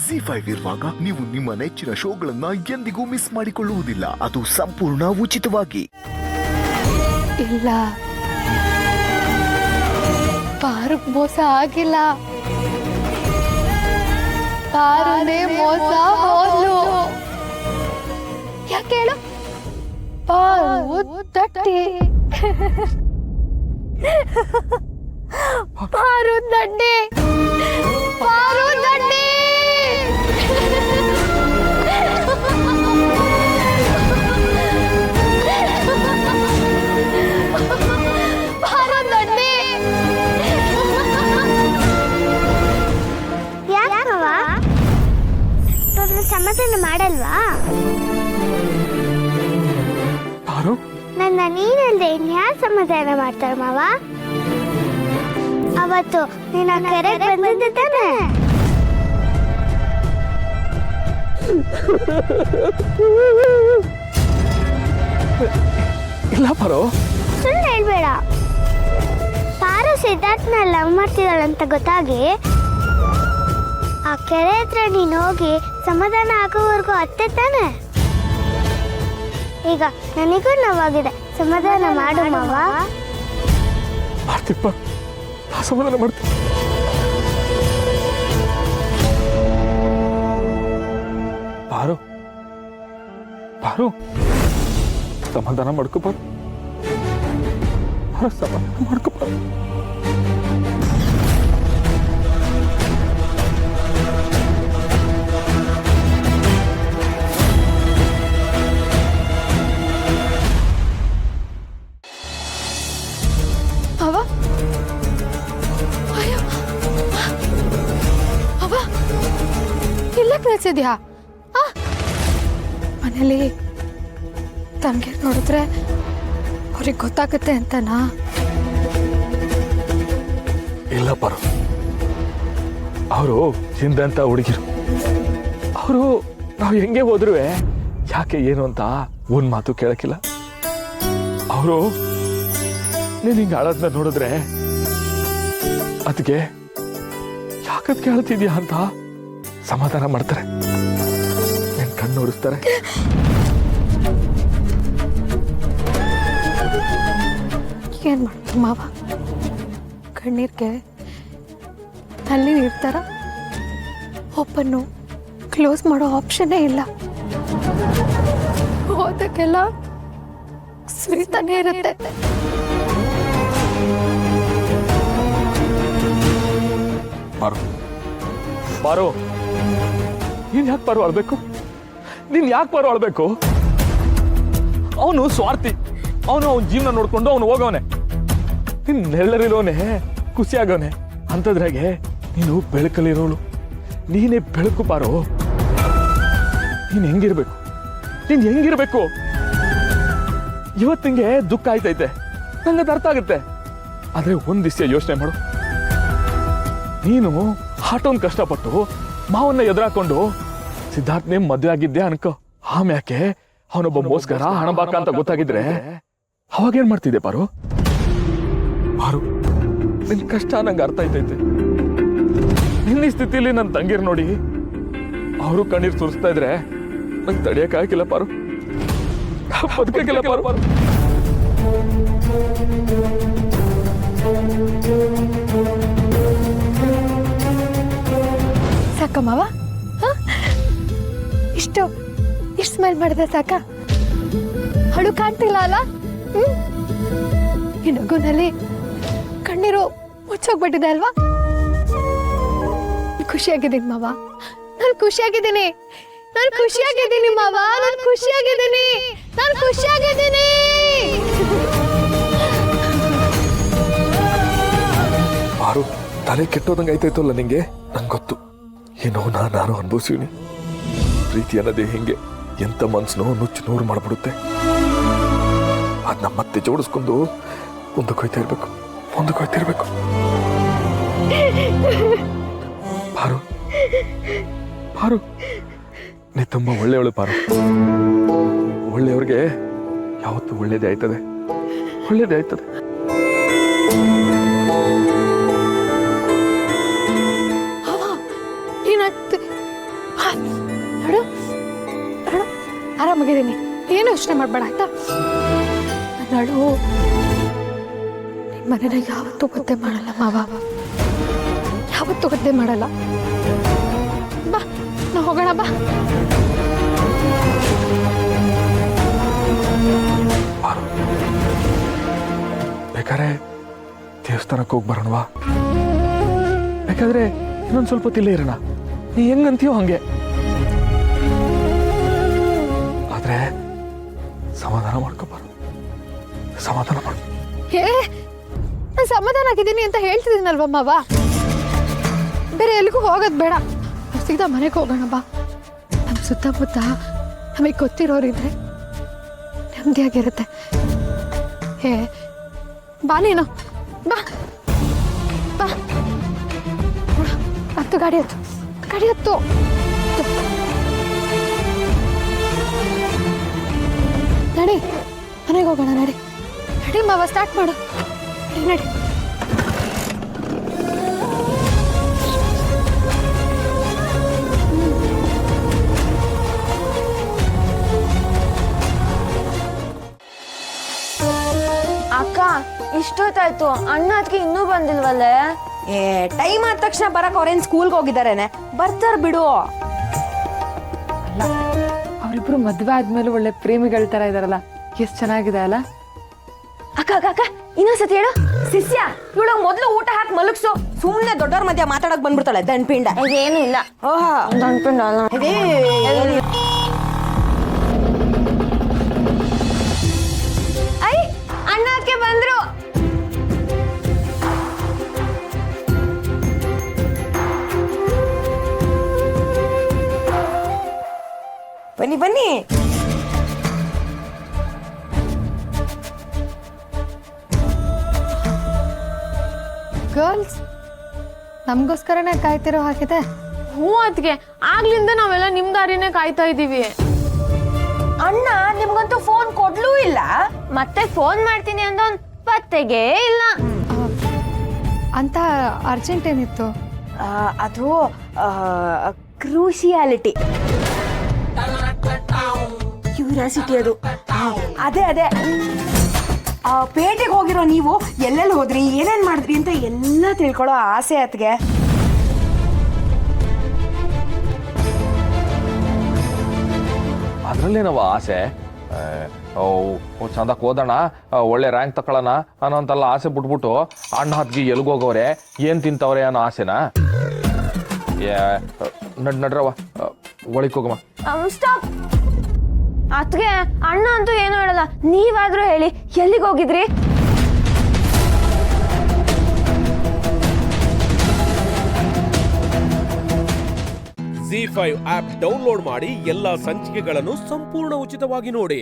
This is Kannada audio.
ZEE5 ಇರುವಾಗ ನೀವು ನಿಮ್ಮ ನೆಚ್ಚಿನ ಶೋಗಳನ್ನ ಎಂದಿಗೂ ಮಿಸ್ ಮಾಡಿಕೊಳ್ಳುವುದಿಲ್ಲ. ಅದು ಸಂಪೂರ್ಣ ಉಚಿತವಾಗಿ. ಇಲ್ಲ, ಪಾರುಕ್ ಮೋಸ ಆಗಿಲ್ಲ. ಪಾರುನೇ ಮೋಸ ಹೋದ್ಲು. ಯಾಕೆ ಹೇಳು? ಪಾರು ತಟ್ಟಿ. ಪಾರು ದಡ್ಡಿ. ಪಾರು ದಡ್ಡಿ. ಪಾರು ದಡ್ಡಿ. ಯಾಕವ ಸಮಾಧಾನ ಮಾಡಲ್ವಾ? ಪಾರು, ನನ್ನ ನೀನಲ್ದೆ ಇನ್ಯಾರು ಸಮಾಧಾನ ಮಾಡ್ತಾರ ಮಾವ? ಅವತ್ತು ನಿನ್ನ ಕೆರೆಗೆ ಬಂದಿದ್ದೆ ತಾನೆ? ಇಲ್ಲ ಪಾರು, ಸುಳ್ಳು ಹೇಳ್ಬೇಡ. ಪಾರು ಸಿದ್ಧಾರ್ಥನ ಲವ್ ಮಾಡ್ತಿದ್ದಾಳಂತ ಗೊತ್ತಾಗಿ ಆ ಕೆರೆ ಹತ್ರ ನೀನು ಹೋಗಿ ಸಮಾಧಾನ ಆಗೋವರೆಗೂ ಅತ್ತೆ ತಾನೆ? ಈಗ ನನಗೂ ನೋವಾಗಿದೆ, ಸಮಾಧಾನ ಮಾಡು ಮಾವ. ಮಾಡ್ತೀಪ್ಪ, ನಾ ಸಮಾಧಾನ ಮಾಡ್ತೀನಿ. ಪಾರು, ಪಾರು, ಸಮಾಧಾನ ಮಾಡ್ಕೊ ಪಾರು. ಸಮಾಧಾನ ಮಾಡ್ಕೊ ಪಾರು. ಅವ ಅಯ್ಯೋ, ಅವ ಇಲ್ಲ ಕಳ್ಸಿದ್ಯಾ? ಮನೇಲಿ ತಂಗಿ ನೋಡಿದ್ರೆ ಅವ್ರಿಗೆ ಗೊತ್ತಾಗುತ್ತೆ ಅಂತನಾ? ಇಲ್ಲ ಪಾರು, ಅವರು ಚಿಂದಂತ ಹುಡುಗಿರು. ಅವರು ನಾವು ಹೆಂಗೆ ಹೋದ್ರು ಯಾಕೆ ಏನು ಅಂತ ಒಂದ್ ಮಾತು ಕೇಳಕ್ಕಿಲ್ಲ. ಅವರು ನೀನ್ ಹಿಂಗ ಆಳದ್ನ ನೋಡಿದ್ರೆ ಅದಕ್ಕೆ ಯಾಕದ್ ಕೇಳ್ತಿದ್ಯಾ ಅಂತ ಸಮಾಧಾನ ಮಾಡ್ತಾರೆ, ನಿನ್ ಕಣ್ಣು ನೋಡಿಸ್ತಾರೆ. ಏನ್ ಮಾಡ್ತು ಮಾವ? ಕಣ್ಣೀರ್ಗೆ ಅಲ್ಲಿ ಇರ್ತಾರ? ಓಪನ್ನು ಕ್ಲೋಸ್ ಮಾಡೋ ಆಪ್ಷನ್ನೇ ಇಲ್ಲ. ಹೋದಕ್ಕೆಲ್ಲ ಸುರಿತಾನೆ ಇರುತ್ತೆ. ಪಾರು, ಪಾರು, ನೀನ್ ಯಾಕೆ ಪಾರು ಆಳ್ಬೇಕು? ನೀನ್ ಯಾಕೆ ಪಾರು ಆಳ್ಬೇಕು? ಅವನು ಸ್ವಾರ್ಥಿ. ಅವನು ಅವನ ಜೀವನ ನೋಡ್ಕೊಂಡು ಅವನು ಹೋಗವನೆ. ನೀನ್ ನೆಳ್ಳರಿರೋನೆ, ಖುಷಿ ಆಗವನೆ. ಅಂತದ್ರಾಗೆ ನೀನು ಬೆಳಕಲ್ಲಿರೋಳು. ನೀನೇ ಬೆಳಕು ಪಾರು. ನೀನ್ ಹೆಂಗಿರ್ಬೇಕು? ನೀನ್ ಹೆಂಗಿರ್ಬೇಕು? ಇವತ್ತಿಂಗೆ ದುಃಖ ಆಯ್ತೈತೆ, ನಂಗದು ಅರ್ಥ ಆಗುತ್ತೆ. ಆದ್ರೆ ಒಂದ್ ದಿವಸ ಯೋಚನೆ ಮಾಡು. ನೀನು ಆಟೋನ್ ಕಷ್ಟಪಟ್ಟು ಮಾವನ್ನ ಎದುರಾಕೊಂಡು ಸಿದ್ಧಾರ್ಥ್ನೇ ಮದುವೆ ಆಗಿದ್ದೆ ಅನ್ಕೋ. ಆಮ್ಯಾಕೆ ಅವನೊಬ್ಬ ಮೋಸ್ಕರ ಹಣ ಬಾಕ ಅಂತ ಗೊತ್ತಾಗಿದ್ರೆ ಅವಾಗೇನ್ ಮಾಡ್ತಿದ್ದೆ ಪಾರು? ಪಾರು, ನಿನ್ ಕಷ್ಟ ನಂಗೆ ಅರ್ಥ ಆಯ್ತೈತೆ. ನಿನ್ನ ಸ್ಥಿತಿಲಿ ನನ್ನ ತಂಗಿರ್ ನೋಡಿ ಅವರು ಕಣ್ಣೀರ್ ಸುರಿಸ್ತಾ ಇದ್ರೆ ನಂಗೆ ತಡಿಯಕ್ ಆಗಿಲ್ಲ ಪಾರು, ಬದುಕಕ್ಕಿಲ್ಲ ಪಾರು. ಸಾಕಮ್ಮವ? ಇಷ್ಟು ಸ್ಮೆಲ್ ಮಾಡಿದ್ರೆ ಸಾಕ? ಹಳು ಕಾಣ್ತಿಲ್ಲ ಅಲ್ಲ? ಈ ನಗುನಲ್ಲಿ ಕಣ್ಣೀರು ಮುಚ್ಚೋಗ್ಬಿಟ್ಟಿದೆ ಅಲ್ವಾ? ಖುಷಿಯಾಗಿದ್ದೀನಿ ಮಾವ, ನಾನು ಖುಷಿಯಾಗಿದ್ದೀನಿ. ನಾನು ಖುಷಿಯಾಗಿದ್ದೀನಿ ಮಾವ, ನಾನು ಖುಷಿಯಾಗಿದ್ದೀನಿ. ನಾನು ಖುಷಿಯಾಗಿದ್ದೀನಿ. ಪಾರು, ತಲೆ ಕೆಟ್ಟೋದಂಗೆ ಆಯ್ತಾಯ್ತಲ್ಲ ನಿಂಗೆ. ನಂಗೆ ಗೊತ್ತು, ಏನೋ ನಾನು ಅನುಭವಿಸಿವ್ನಿ. ಪ್ರೀತಿ ಅನ್ನೋದೇ ಹಿಂಗೆ ಎಂತ ಮನ್ಸನೋ ನುಚ್ಚು ನೂರು ಮಾಡ್ಬಿಡುತ್ತೆ. ಅದನ್ನ ಮತ್ತೆ ಜೋಡಿಸ್ಕೊಂಡು ಮುಂದಕ್ಕೆ ಹೋಯ್ತಾ ಇರ್ಬೇಕು, ಮುಂದಕ್ಕೆ ಹೋಯ್ತಾ ಇರ್ಬೇಕು. ಪಾರು, ಪಾರು, ನೀ ತುಂಬಾ ಒಳ್ಳೆಯವಳು ಪಾರು. ಒಳ್ಳೆಯವ್ರಿಗೆ ಯಾವತ್ತೂ ಒಳ್ಳೇದೇ ಆಯ್ತದೆ, ಒಳ್ಳೇದೇ ಆಯ್ತದೆ. ಹೋಗಿದ್ದೀನಿ, ಏನು ಯೋಚನೆ ಮಾಡ್ಬೇಡ ಆಯ್ತಾ. ನಡು ನಿಮ್ ಮನೇನ ಯಾವತ್ತೂ ಗೊತ್ತೇ ಮಾಡಲ್ಲ ಮಾವ, ಯಾವತ್ತೂ ಗೊತ್ತೇ ಮಾಡಲ್ಲ. ಬಾ ನಾ ಹೋಗೋಣ ಬಾ. ಬೇಕಾದ್ರೆ ದೇವಸ್ಥಾನಕ್ಕೆ ಹೋಗಿ ಬರೋಣವಾ? ಬೇಕಾದ್ರೆ ಇನ್ನೊಂದು ಸ್ವಲ್ಪ ಹೊತ್ತು ಇಲ್ಲೇ ಇರೋಣ, ನೀ ಹೆಂಗಂತೀಯೋ ಹಂಗೆ. ಆದ್ರೆ ಸಮಾಧಾನ ಮಾಡ್ಕೊಬಾರ, ಸಮಾಧಾನ ಮಾಡು. ನಾನು ಸಮಾಧಾನ ಆಗಿದ್ದೀನಿ ಅಂತ ಹೇಳ್ತಿದ್ದೀನಲ್ವ ಮಾವ, ಬೇರೆ ಎಲ್ಲಿಗೂ ಹೋಗೋದು ಬೇಡ, ಸಿಗ್ದ ಮನೆಗೆ ಹೋಗೋಣ ಬಾ. ನಮ್ಮ ಸುತ್ತಮುತ್ತ ನಮಗೆ ಗೊತ್ತಿರೋರಿದ್ರೆ ನೆಮ್ಮದಿಯಾಗಿರುತ್ತೆ. ಬಾ ನೀನು, ಬಾ ಬಾ. ಹತ್ತು ಗಾಡಿ ಹತ್ತು, ಗಾಡಿ ಹತ್ತು. ನಡಿ ಮನೆಗೆ ಹೋಗೋಣ, ನಡಿ ನಡಿ ಮಾವ, ಸ್ಟಾರ್ಟ್ ಮಾಡು, ನಡಿ. ಅಕ್ಕ ಇಷ್ಟೊತ್ತಾಯ್ತು, ಅಣ್ಣ ಅದಕ್ಕೆ ಇನ್ನೂ ಬಂದಿಲ್ವಲ್ಲೇ? ಟೈಮ್ ಆದ ತಕ್ಷಣ ಬರಕ್ ಅವ್ರೇನ್ ಸ್ಕೂಲ್ಗೆ ಹೋಗಿದಾರೇನೆ, ಬರ್ತಾರ ಬಿಡು. ಅವರಿಬ್ರು ಮದ್ವೆ ಆದ್ಮೇಲೆ ಒಳ್ಳೆ ಪ್ರೇಮಿಗಳ ತರ ಇದಾರಲ್ಲ, ಎಷ್ಟ್ ಚೆನ್ನಾಗಿದೆ ಅಲ್ಲ. ಅಕ್ಕ ಅಕ್ಕ ಅಕ್ಕ ಇನ್ನೊಂದ್ಸತಿ ಹೇಳು. ಶಿಷ್ಯ ಇವಳಗ್ ಮೊದ್ಲು ಊಟ ಹಾಕಿ ಮಲಗ್ಸು, ಸುಮ್ನೆ ದೊಡ್ಡವ್ರ ಮಧ್ಯ ಮಾತಾಡಕ್ ಬಂದ್ಬಿಡ್ತಾಳೆ ದಣ್ಪಿಂಡ. ಇದೇನು ಇಲ್ಲ. ಓಹಾ ದಣ್ಪಿಂಡ ಅಲ್ಲ. ಐ ಅಣ್ಣ ಅದಕ್ಕೆ ಬಂದ್ರು. ಬನ್ನಿ ಬನ್ನಿ. ಗರ್ಲ್ಸ್ ನಮಗೋಸ್ಕರನೇ ಕಾಯ್ತಿರೋ ಹಾಗಿದೆ. ಹ್ಞೂ ಅದಕ್ಕೆ ಆಗ್ಲಿಂದ ನಾವೆಲ್ಲ ನಿಮ್ ದಾರಿನೇ ಕಾಯ್ತಾ ಇದೀವಿ. ಅಣ್ಣ ನಿಮ್ಗಂತೂ ಫೋನ್ ಕೊಡ್ಲೂ ಇಲ್ಲ. ಮತ್ತೆ ಫೋನ್ ಮಾಡ್ತೀನಿ ಅಂದ ಪತ್ತೆಗೆ ಇಲ್ಲ. ಅಂತ ಅರ್ಜೆಂಟ್ ಏನಿತ್ತು? ಅದು ಕ್ರೂಷಿಯಾಲಿಟಿ, ಕ್ಯೂರಿಯಾಸಿಟಿ ಅದು. ಅದೇ ಅದೇ ಪೇಟೆಗೆ ಹೋಗಿರೋ ನೀವು ಎಲ್ಲೆಲ್ಲಿ ಹೋದ್ರಿ, ಏನೇನ್ ಮಾಡಿದ್ರಿ ಅಂತ ಎಲ್ಲ ತಿಳ್ಕೊಳ್ಳೋ ಆಸೆ ಅತ್ಗೆ. ಅದ್ರಲ್ಲೇನವ ಆಸೆ? ಚಂದಕ್ಕೆ ಓದೋಣ, ಒಳ್ಳೆ ರ್ಯಾಂಕ್ ತಗೊಳ್ಳೋಣ ಅನ್ನೋಂತೆಲ್ಲ ಆಸೆ ಬಿಟ್ಬಿಟ್ಟು ಅಣ್ಣ ಹತ್ಗೆ ಎಲ್ಗೋಗವ್ರೆ, ಏನ್ ತಿಂತವ್ರೆ ಅನ್ನೋ ಆಸೆನಾ? ನಡ್ರವ ಒಳಗೆ ಹೋಗಮ್ಮ. ಸ್ಟಾಪ್. ಅತ್ಗೆ ಅಣ್ಣ ಅಂತೂ ಏನು ಹೇಳಲ್ಲ, ನೀವಾದ್ರೂ ಹೇಳಿ ಎಲ್ಲಿಗೆ ಹೋಗಿದ್ರಿ? ZEE5 ಆಪ್ ಡೌನ್ಲೋಡ್ ಮಾಡಿ ಎಲ್ಲಾ ಸಂಚಿಕೆಗಳನ್ನು ಸಂಪೂರ್ಣ ಉಚಿತವಾಗಿ ನೋಡಿ.